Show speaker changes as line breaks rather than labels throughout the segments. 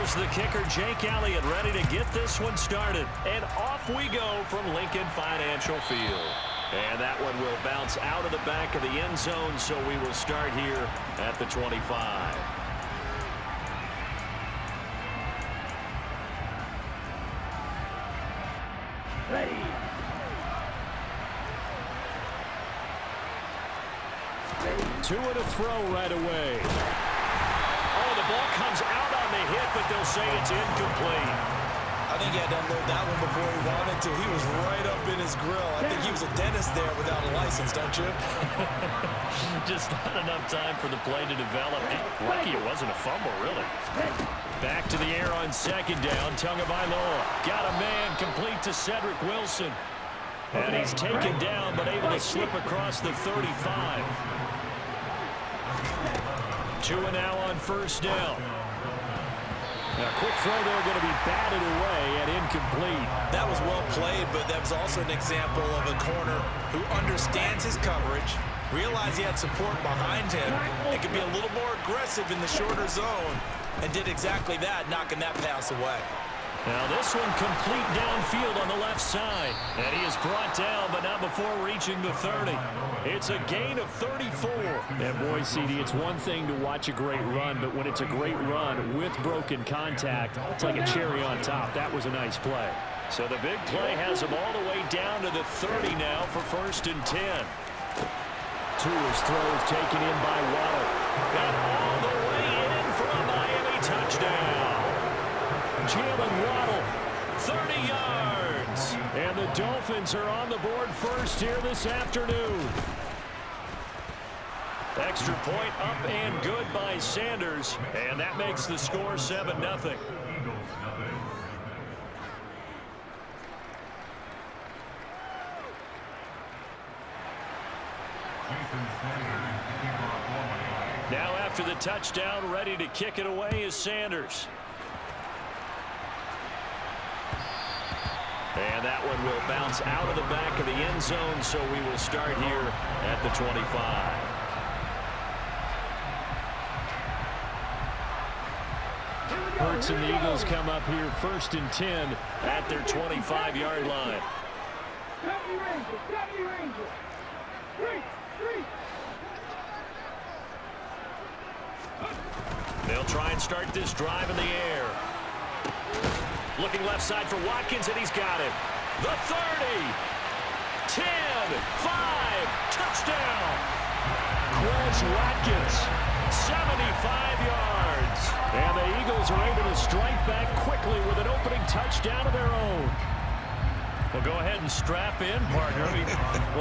Here's the kicker, Jake Elliott, ready to get this one started. And off we go from Lincoln Financial Field. And that one will bounce out of the back of the end zone, so we will start here at the 25.
Ready.
To it a throw right away. Oh, the ball comes out on the hit, but they'll say it's incomplete.
I think he had to unload that one before he wanted to. He was right up in his grill. I think he was a dentist there without a license, don't you?
Just not enough time for the play to develop. Lucky it wasn't a fumble, really. Back to the air on second down. Tagovailoa got a man complete to Cedric Wilson. And he's taken down, but able to slip across the 35. Tua now on first down. A quick throw there going to be batted away and incomplete.
That was well played, but that was also an example of a corner who understands his coverage, realized he had support behind him, and could be a little more aggressive in the shorter zone, and did exactly that, knocking that pass away.
Now this one complete downfield on the left side. And he is brought down, but not before reaching the 30. It's a gain of 34. And boy, CD, it's one thing to watch a great run, but when it's a great run with broken contact, it's like a cherry on top. That was a nice play. So the big play has him all the way down to the 30 now for 1st and 10. Tua's throws taken in by Waddle. And all the way in for a Miami touchdown. Jalen Waddle, 30 yards. And the Dolphins are on the board first here this afternoon. Extra point up and good by Sanders. And that makes the score 7-0. Now after the touchdown, ready to kick it away is Sanders. And that one will bounce out of the back of the end zone, so we will start here at the 25. Hurts and the Eagles come up here 1st and 10 at their 25-yard line. They'll try and start this drive in the air. Looking left side for Watkins, and he's got it. The 30, 10, 5, touchdown. Quez Watkins, 75 yards. And the Eagles are able to strike back quickly with an opening touchdown of their own. Well, go ahead and strap in, partner.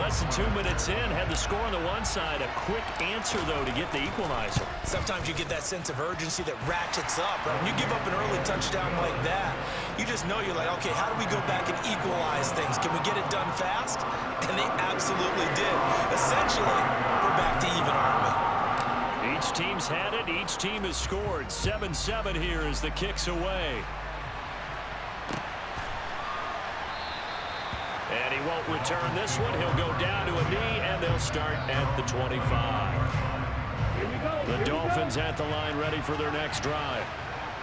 Less than 2 minutes in, had the score on the one side. A quick answer, though, to get the equalizer.
Sometimes you get that sense of urgency that ratchets up, right? When you give up an early touchdown like that, you just know you're like, okay, how do we go back and equalize things? Can we get it done fast? And they absolutely did. Essentially, we're back to even, aren't we?
Each team's had it. Each team has scored. 7-7 here as the kick's away. And he won't return this one. He'll go down to a knee, and they'll start at the 25. The Dolphins at the line ready for their next drive.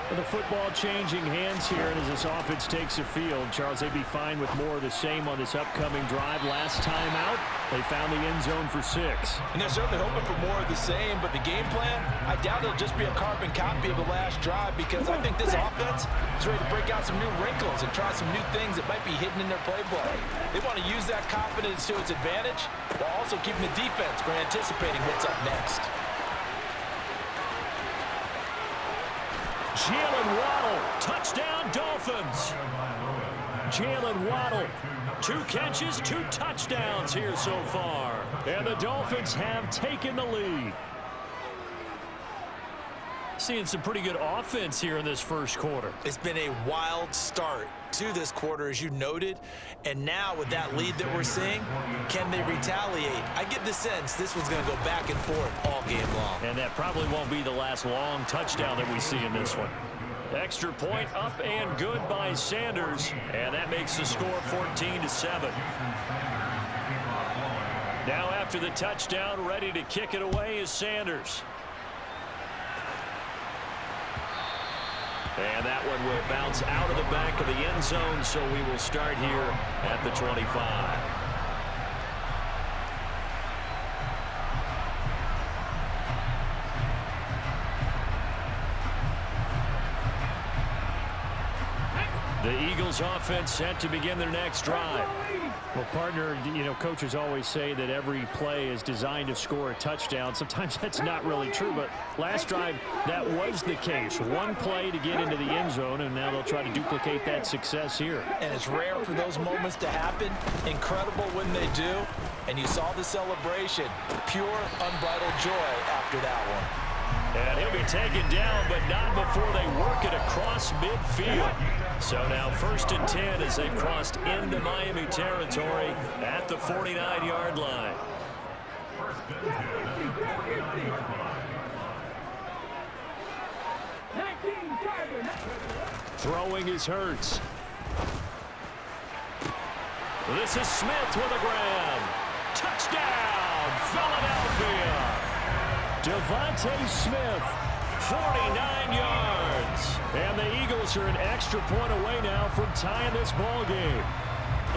And the football changing hands here, and as this offense takes the field, Charles, they'd be fine with more of the same on this upcoming drive. Last time out, they found the end zone for 6.
And they're certainly hoping for more of the same, but the game plan, I doubt it'll just be a carbon copy of the last drive, because I think this offense is ready to break out some new wrinkles and try some new things that might be hidden in their playbook. They want to use that confidence to its advantage, while also keeping the defense from anticipating what's up next.
Jalen Waddle, touchdown Dolphins. Jalen Waddle, 2 catches, 2 touchdowns here so far. And the Dolphins have taken the lead. Seeing some pretty good offense here in this first quarter.
It's been a wild start to this quarter, as you noted. And now with that lead that we're seeing, can they retaliate? I get the sense this one's going to go back and forth all game long.
And that probably won't be the last long touchdown that we see in this one. Extra point up and good by Sanders. And that makes the score 14-7. Now after the touchdown, ready to kick it away is Sanders. And that one will bounce out of the back of the end zone, so we will start here at the 25. The Eagles offense set to begin their next drive.
Well, partner, you know, coaches always say that every play is designed to score a touchdown. Sometimes that's not really true, but last drive, that was the case. One play to get into the end zone, and now they'll try to duplicate that success here.
And it's rare for those moments to happen. Incredible when they do. And you saw the celebration. Pure, unbridled joy after that one.
And he'll be taken down, but not before they work it across midfield. So now 1st and 10 as they've crossed into Miami territory at the 49-yard line. Throwing is Hurts. This is Smith with a grab. Touchdown, Philadelphia. Devontae Smith, 49 yards. And the Eagles are an extra point away now from tying this ball game.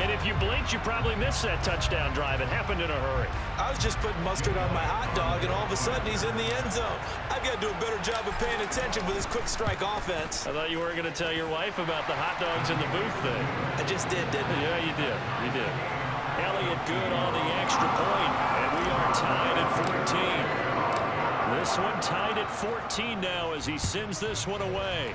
And if you blinked, you probably missed that touchdown drive. It happened in a hurry.
I was just putting mustard on my hot dog, and all of a sudden he's in the end zone. I've got to do a better job of paying attention with this quick strike offense.
I thought you weren't going to tell your wife about the hot dogs in the booth thing.
I just did, didn't I?
Yeah, you did. You did.
Elliott good on the extra point, and we are tied at 14. This one tied at 14 now as he sends this one away.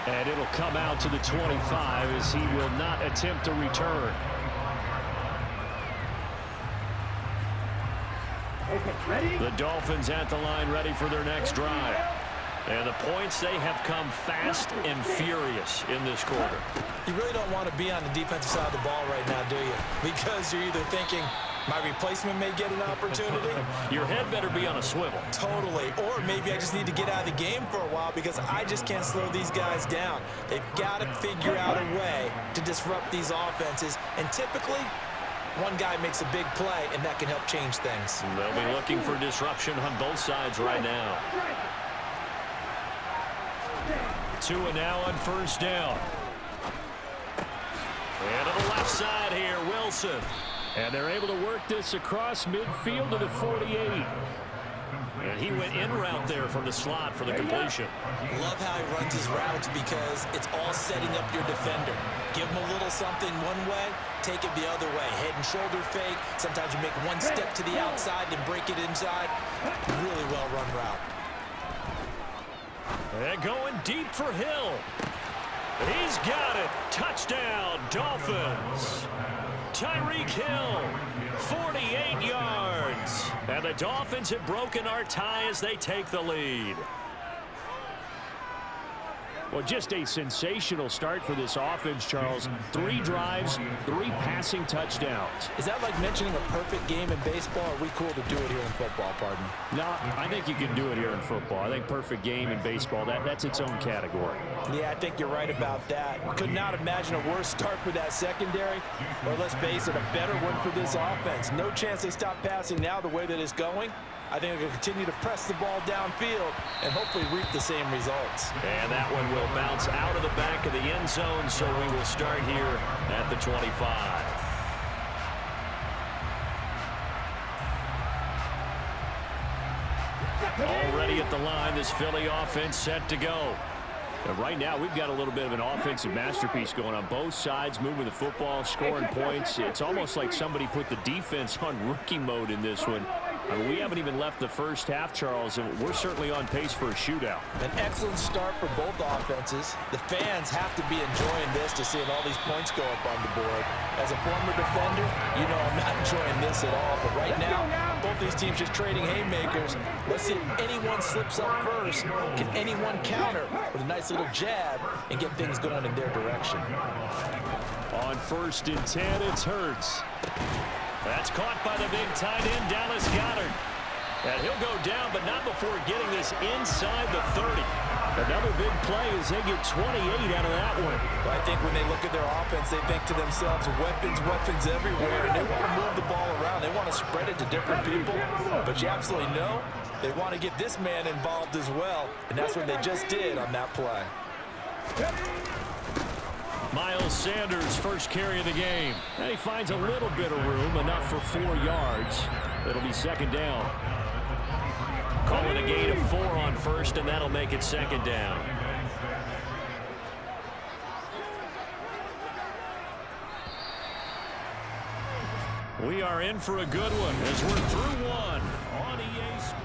And it'll come out to the 25 as he will not attempt a return. The Dolphins at the line ready for their next drive. And the points, they have come fast and furious in this quarter.
You really don't want to be on the defensive side of the ball right now, do you? Because you're either thinking, my replacement may get an opportunity.
Your head better be on a swivel.
Totally. Or maybe I just need to get out of the game for a while because I just can't slow these guys down. They've got to figure out a way to disrupt these offenses. And typically, one guy makes a big play, and that can help change things.
They'll be looking for disruption on both sides right now. Tua now on 1st down. And to the left side here, Wilson. And they're able to work this across midfield to the 48. And he went in route there from the slot for the completion.
Love how he runs his routes because it's all setting up your defender. Give him a little something one way, take it the other way. Head and shoulder fake. Sometimes you make one step to the outside and break it inside. Really well run route.
And going deep for Hill. He's got it. Touchdown, Dolphins. Tyreek Hill, 48 yards. And the Dolphins have broken our tie as they take the lead.
Well, just a sensational start for this offense, Charles. 3 drives, 3 passing touchdowns.
Is that like mentioning a perfect game in baseball? Or are we cool to do it here in football, pardon?
No, I think you can do it here in football. I think perfect game in baseball, that's its own category.
Yeah, I think you're right about that. Could not imagine a worse start for that secondary. Or let's face it, a better one for this offense. No chance they stop passing now the way that it's going. I think they're going to continue to press the ball downfield and hopefully reap the same results.
And that one will bounce out of the back of the end zone, so we will start here at the 25. Already at the line, this Philly offense set to go. And right now, we've got a little bit of an offensive masterpiece going on both sides, moving the football, scoring points. It's almost like somebody put the defense on rookie mode in this one. I mean, we haven't even left the first half, Charles, and we're certainly on pace for a shootout.
An excellent start for both offenses. The fans have to be enjoying this to seeing all these points go up on the board. As a former defender, you know I'm not enjoying this at all. But right now, both these teams just trading haymakers. Let's see if anyone slips up first. Can anyone counter with a nice little jab and get things going in their direction?
On 1st and 10, it's Hurts. That's caught by the big tight end, Dallas Goedert. And he'll go down, but not before getting this inside the 30. Another big play as they get 28 out of that one.
Well, I think when they look at their offense, they think to themselves, weapons, weapons everywhere. And they want to move the ball around. They want to spread it to different people. But you absolutely know
They want to get this man involved as well, and that's what they just did on that play.
Miles Sanders' first carry of the game. And he finds a little bit of room, enough for 4 yards. It'll be second down. Calling a gain of 4 on first, and that'll make it second down. We are in for a good one as we're through one on EA Sports.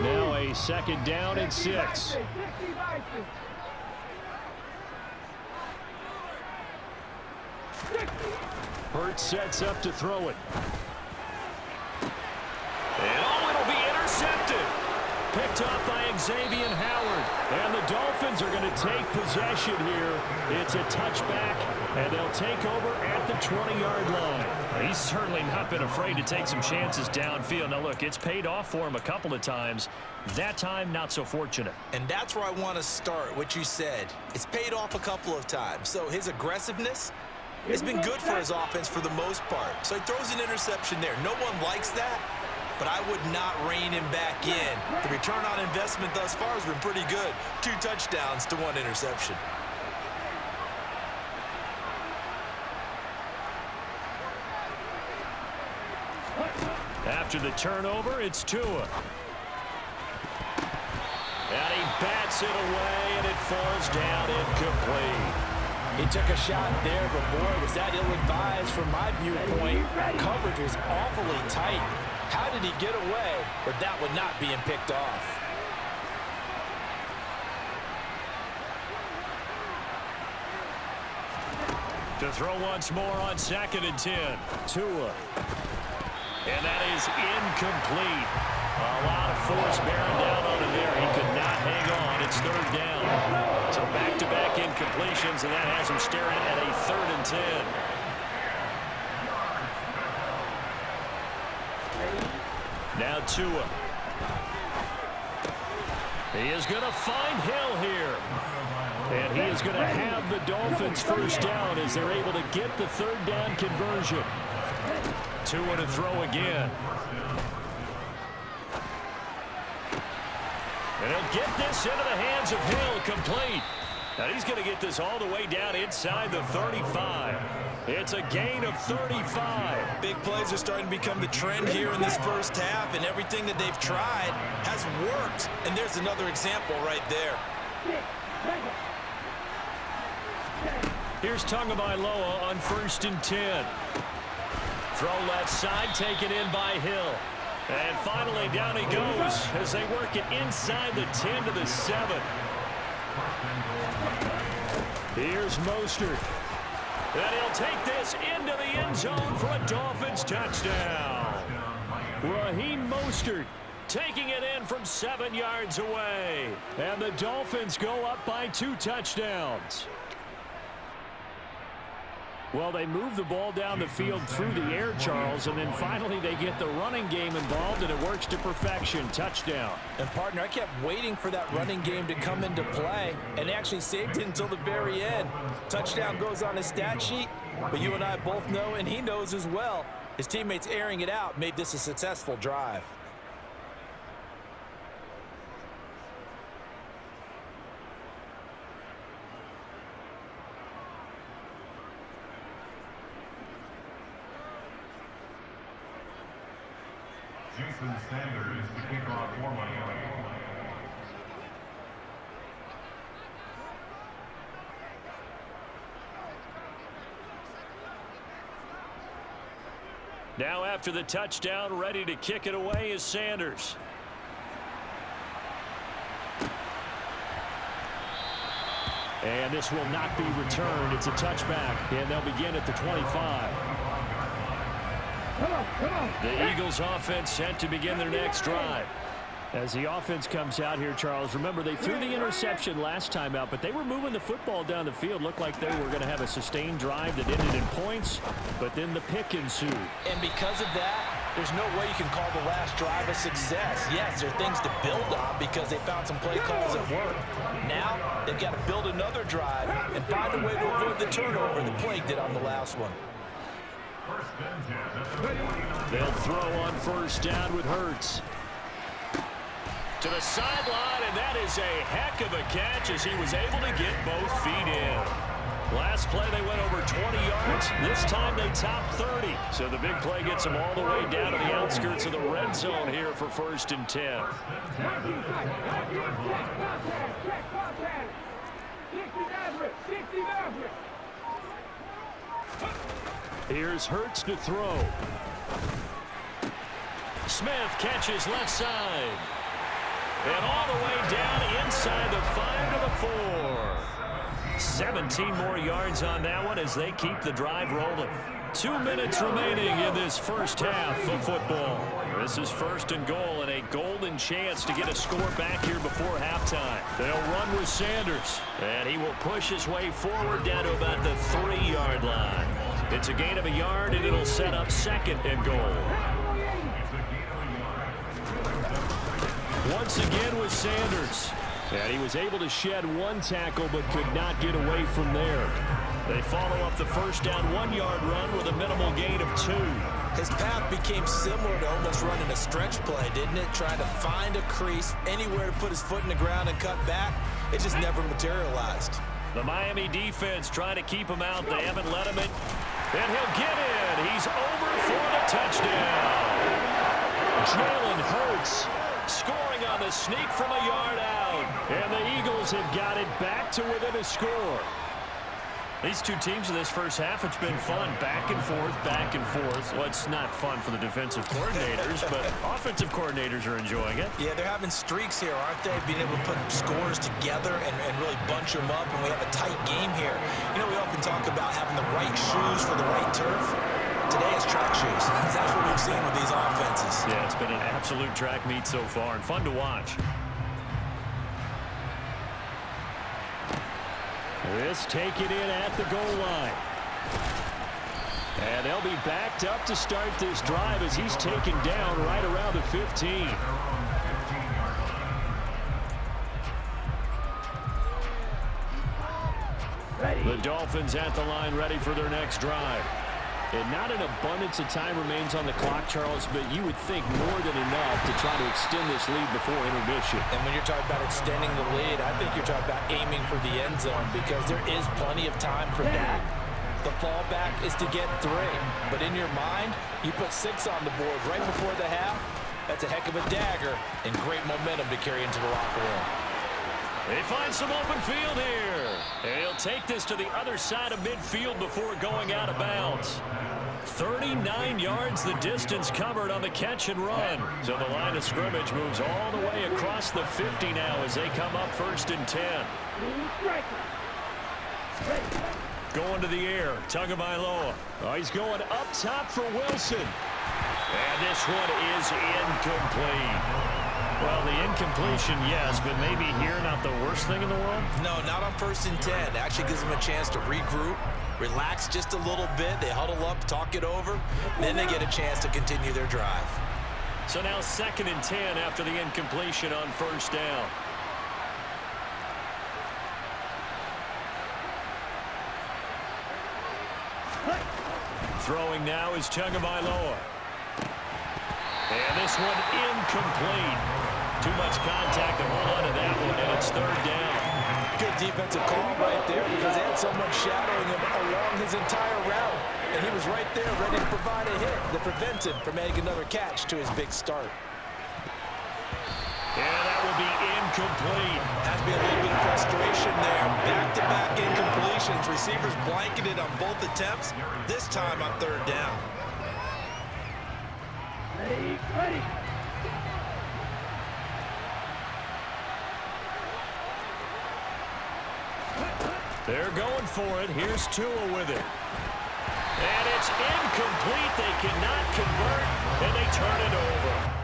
Now a second down and 6. Hurts sets up to throw it. And it'll be intercepted. Picked up by Xavier Howard. And the Dolphins are going to take possession here. It's a touchback, and they'll take over at the 20-yard line.
He's certainly not been afraid to take some chances downfield. Now, look, it's paid off for him a couple of times. That time, not so fortunate.
And that's where I want to start, what you said. It's paid off a couple of times. So his aggressiveness has been good for his offense for the most part. So he throws an interception there. No one likes that, but I would not rein him back in. The return on investment thus far has been pretty good. 2 touchdowns to 1 interception.
After the turnover, it's Tua. And he bats it away, and it falls down incomplete.
He took a shot there, but boy, was that ill-advised from my viewpoint. Coverage was awfully tight. How did he get away with that one not being picked off?
To throw once more on 2nd and 10. Tua. And that is incomplete. A lot of force bearing down on him there. He could not hang on. It's 3rd down. So back-to-back incompletions, and that has him staring at a 3rd and 10. Now Tua. He is going to find Hill here. And he is going to have the Dolphins first down as they're able to get the 3rd down conversion. Tua to throw again. And he'll get this into the hands of Hill, complete. Now he's going to get this all the way down inside the 35. It's a gain of 35.
Big plays are starting to become the trend here in this first half, and everything that they've tried has worked. And there's another example right there.
Here's Tagovailoa on 1st and 10. Throw left side, taken in by Hill. And finally, down he goes as they work it inside the 10 to the 7. Here's Mostert. And he'll take this into the end zone for a Dolphins touchdown. Raheem Mostert taking it in from 7 yards away. And the Dolphins go up by 2 touchdowns. Well, they move the ball down the field through the air, Charles, and then finally they get the running game involved, and it works to perfection. Touchdown.
And, partner, I kept waiting for that running game to come into play, and actually saved it until the very end. Touchdown goes on his stat sheet, but you and I both know, and he knows as well, his teammates airing it out made this a successful drive.
Jason Sanders to kick off for Miami.
Now after the touchdown, ready to kick it away is Sanders. And this will not be returned. It's a touchback, and they'll begin at the 25. The Eagles offense set to begin their next drive. As the offense comes out here, Charles, remember they threw the interception last time out, but they were moving the football down the field. Looked like they were going to have a sustained drive that ended in points, but then the pick ensued.
And because of that, there's no way you can call the last drive a success. Yes, there are things to build on because they found some play calls that work. Now, they've got to build another drive
and find a way to avoid the turnover that plagued it on the last one.
They'll throw on first down with Hurts. To the sideline, and that is a heck of a catch as he was able to get both feet in. Last play, they went over 20 yards. This time, they topped 30. So the big play gets them all the way down to the outskirts of the red zone here for 1st and 10. Here's Hurts to throw. Smith catches left side. And all the way down inside the 5 to the 4. 17 more yards on that one as they keep the drive rolling. 2 minutes remaining in this first half of football. This is 1st and goal and a golden chance to get a score back here before halftime. They'll run with Sanders, and he will push his way forward down to about the 3-yard line. It's a gain of a yard, and it'll set up 2nd and goal. Once again with Sanders. And he was able to shed 1 tackle but could not get away from there. They follow up the first down 1-yard run with a minimal gain of 2.
His path became similar to almost running a stretch play, didn't it? Trying to find a crease, anywhere to put his foot in the ground and cut back. It just never materialized.
The Miami defense trying to keep him out. They haven't let him in. And he'll get in. He's over for the touchdown. Jalen Hurts scoring on the sneak from a yard out. And the Eagles have got it back to within a score. These two teams in this first half, it's been fun. Back and forth, back and forth. Well, it's not fun for the defensive coordinators, but offensive coordinators are enjoying it.
Yeah, they're having streaks here, aren't they? Being able to put scores together and really bunch them up, and we have a tight game here. You know, we often talk about having the right shoes for the right turf. Today is track shoes. That's what we've seen with these offenses.
Yeah, it's been an absolute track meet so far and fun to watch.
This taken in at the goal line. And they'll be backed up to start this drive as he's taken down right around the 15. The Dolphins at the line ready for their next drive. And not an abundance of time remains on the clock, Charles, but you would think more than enough to try to extend this lead before intermission.
And when you're talking about extending the lead, I think you're talking about aiming for the end zone because there is plenty of time for that. The fallback is to get 3. But in your mind, you put 6 on the board right before the half. That's a heck of a dagger and great momentum to carry into the locker room.
They find some open field here. And he'll take this to the other side of midfield before going out of bounds. 39 yards the distance covered on the catch and run. So the line of scrimmage moves all the way across the 50 now as they come up 1st and 10. Going to the air, Tagovailoa. Oh, he's going up top for Wilson. And this one is incomplete. Well, the incompletion, yes, but maybe here not the worst thing in the world?
No, not on 1st and 10. It actually gives them a chance to regroup, relax just a little bit. They huddle up, talk it over, then they get a chance to continue their drive.
So now 2nd and 10 after the incompletion on 1st down. Throwing now is Tagovailoa. And this one incomplete. Too much contact to hold on to that one, and it's 3rd down.
Good defensive call right there because they had someone shadowing him along his entire route. And he was right there ready to provide a hit that prevents him from making another catch to his big start.
And that will be incomplete.
Has to be a little bit of frustration there. Back-to-back incompletions. Receivers blanketed on both attempts, this time on 3rd down.
Ready.
They're going for it. Here's Tua with it. And it's incomplete. They cannot convert, and they turn it over.